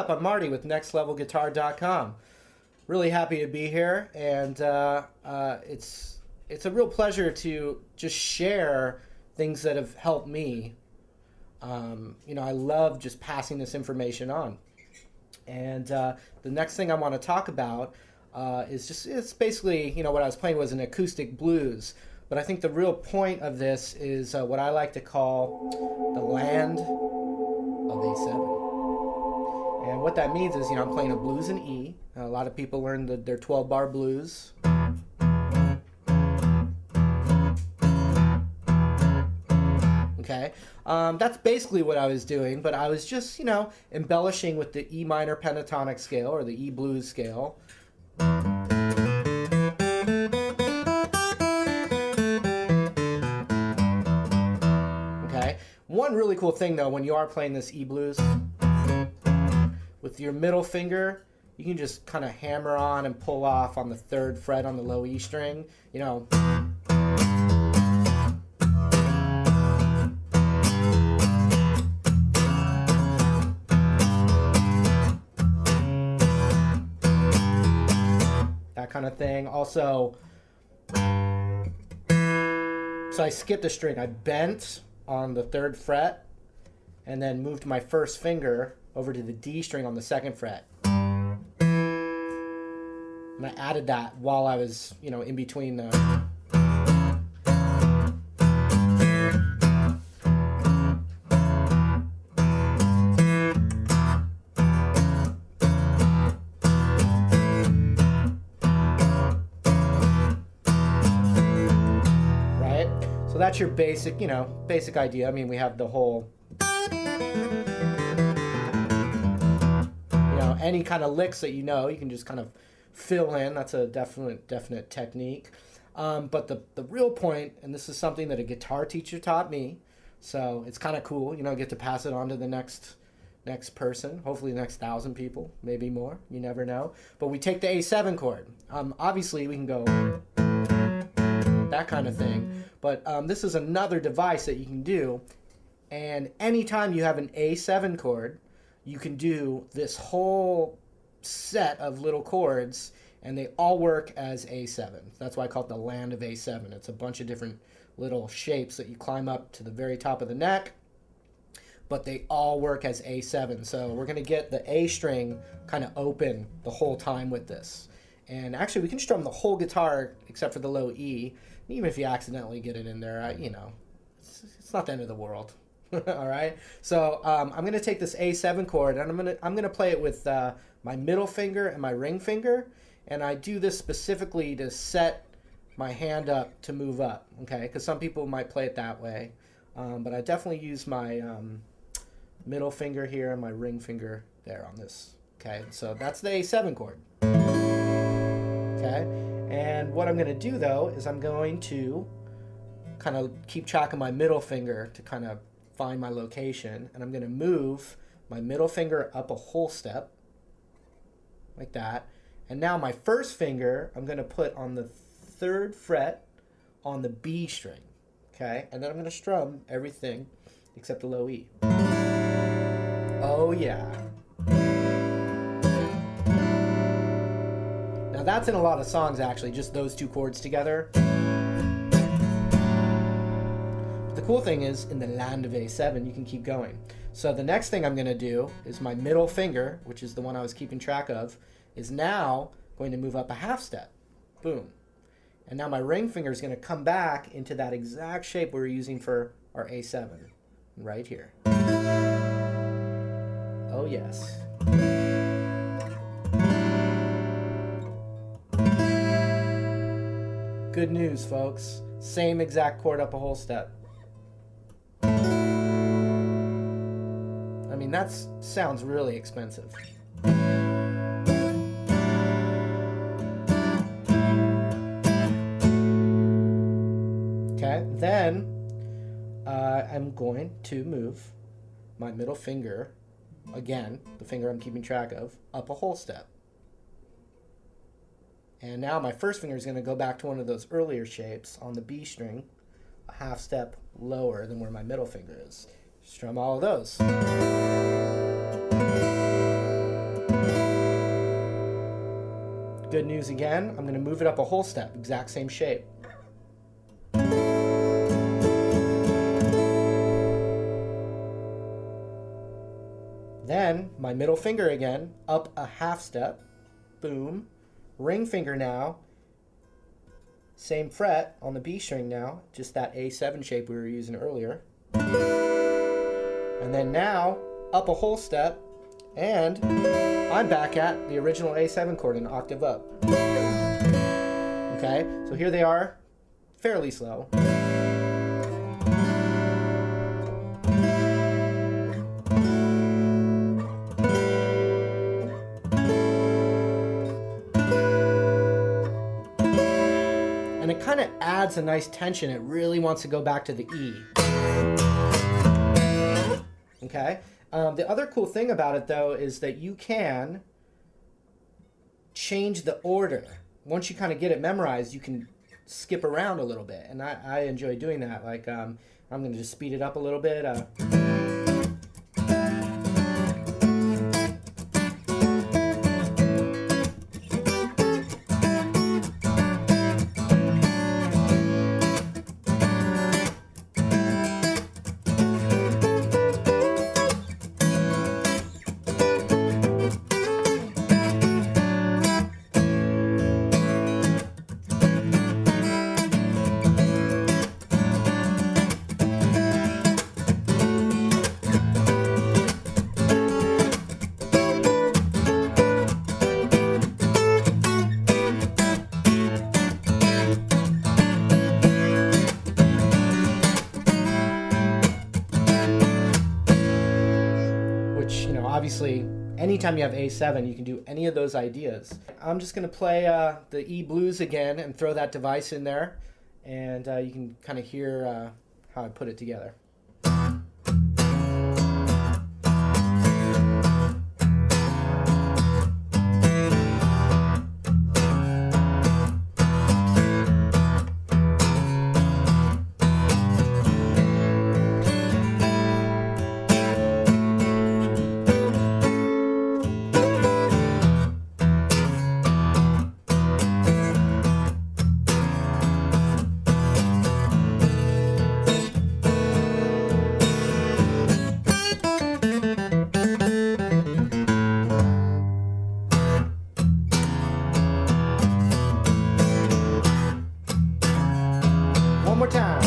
up? I'm Marty with NextLevelGuitar.com. Really happy to be here, and it's a real pleasure to just share things that have helped me. You know, I love just passing this information on. And the next thing I want to talk about it's basically, you know, what I was playing was an acoustic blues. But I think the real point of this is what I like to call the land of A7. And what that means is, you know, I'm playing a blues in E. A lot of people learn their 12-bar blues. Okay, that's basically what I was doing, but I was just, you know, embellishing with the E minor pentatonic scale, or the E blues scale. Okay, one really cool thing though, when you are playing this E blues, with your middle finger, you can just kind of hammer on and pull off on the 3rd fret on the low E string, you know. That kind of thing. Also, so I skipped a string. I bent on the 3rd fret and then moved my first finger over to the D string on the 2nd fret. And I added that while I was, you know, in between the... Right? So that's your basic, you know, basic idea. I mean, we have the whole... Any kind of licks that you know, you can just kind of fill in. That's a definite technique. But the real point, and this is something that a guitar teacher taught me, so it's kind of cool, you know, get to pass it on to the next person, hopefully the next 1,000 people, maybe more, you never know. But we take the A7 chord. Obviously we can go that kind of thing, but this is another device that you can do, and anytime you have an A7 chord, you can do this whole set of little chords, and they all work as A7. That's why I call it the land of A7. It's a bunch of different little shapes that you climb up to the very top of the neck, but they all work as A7. So we're going to get the A string kind of open the whole time with this. And actually, we can strum the whole guitar except for the low E. Even if you accidentally get it in there, you know, it's not the end of the world. All right, so I'm going to take this A7 chord, and I'm gonna play it with my middle finger and my ring finger, and I do this specifically to set my hand up to move up. Okay, because some people might play it that way, but I definitely use my middle finger here and my ring finger there on this. Okay, so that's the A7 chord. Okay, and what I'm going to do though is I'm going to kind of keep track of my middle finger to kind of find my location, and I'm going to move my middle finger up a whole step like that, and now my first finger I'm going to put on the 3rd fret on the B string. Okay, and then I'm going to strum everything except the low E. Oh yeah. Now that's in a lot of songs actually, just those 2 chords together. The cool thing is, in the land of A7, you can keep going. So the next thing I'm going to do is my middle finger, which is the one I was keeping track of, is now going to move up a half step. Boom. And now my ring finger is going to come back into that exact shape we were using for our A7, right here. Oh yes. Good news, folks. Same exact chord up a whole step. I mean, that sounds really expensive. Okay, then I'm going to move my middle finger, again, the finger I'm keeping track of, up a whole step. And now my first finger is going to go back to one of those earlier shapes on the B string, a half step lower than where my middle finger is. Strum all of those. Good news again, I'm going to move it up a whole step, exact same shape. Then, my middle finger again, up a half step, boom. Ring finger now, same fret on the B string now, just that A7 shape we were using earlier. And then now, up a whole step, and I'm back at the original A7 chord, an octave up. Okay, so here they are, fairly slow. And it kind of adds a nice tension. It really wants to go back to the E. Okay? The other cool thing about it, though, is that you can change the order. Once you kind of get it memorized, you can skip around a little bit. And I enjoy doing that. Like, I'm going to just speed it up a little bit. Obviously, anytime you have A7, you can do any of those ideas. I'm just going to play the E blues again and throw that device in there, and you can kind of hear how I put it together. One more time.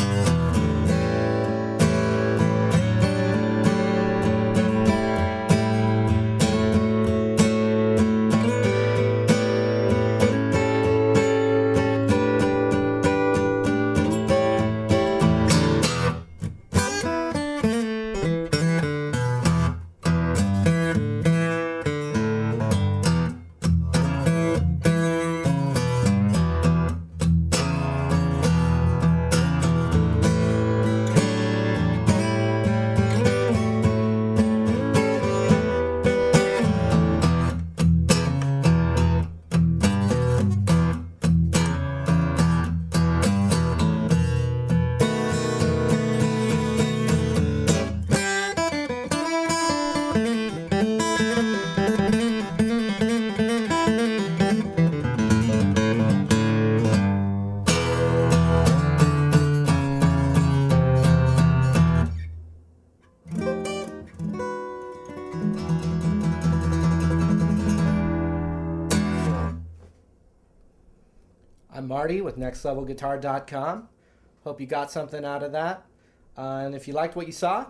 I'm Marty with NextLevelGuitar.com. Hope you got something out of that. And if you liked what you saw,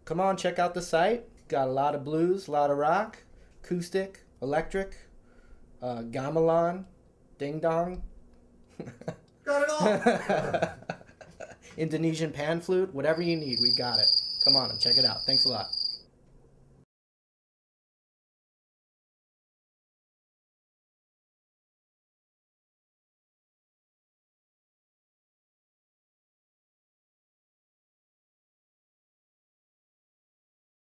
come on, check out the site. Got a lot of blues, a lot of rock, acoustic, electric, gamelan, ding dong. Got it all! Indonesian pan flute, whatever you need, we got it. Come on and check it out. Thanks a lot.